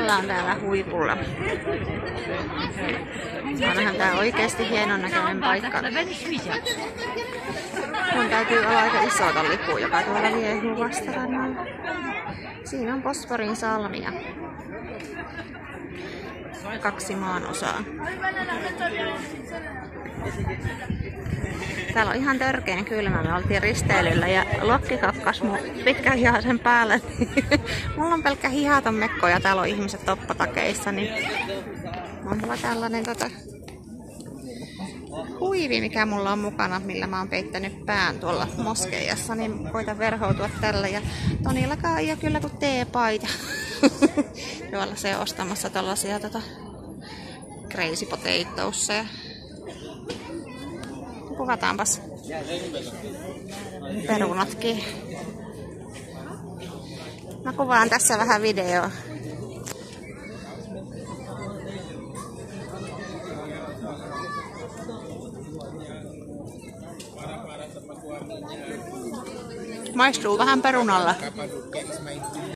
ollaan täällä huipulla. Onhan tää oikeesti hienon näköinen paikka. Mun täytyy olla aika iso ton lipu, joka tuolla viehuu vastarannalla. Siinä on Fosforin salmia. 2 maanosaa. Täällä on ihan törkeen kylmä. Me oltiin risteilyllä ja Lokki kakkas mun pitkän hihasen päälle. Mulla on pelkkä hihaton mekko ja täällä on ihmiset toppatakeissa. Niin on mulla tällainen huivi, mikä mulla on mukana, millä mä oon peittänyt pään tuolla moskeijassa. Niin koitan verhoutua tällä. Ja Tonillakaan ei ole kyllä kuin teepaita. Tuolla se on ostamassa tollasia crazy potatousia. Kuvataanpas perunatkin. Mä kuvaan tässä vähän videoa. Maistuu vähän perunalla.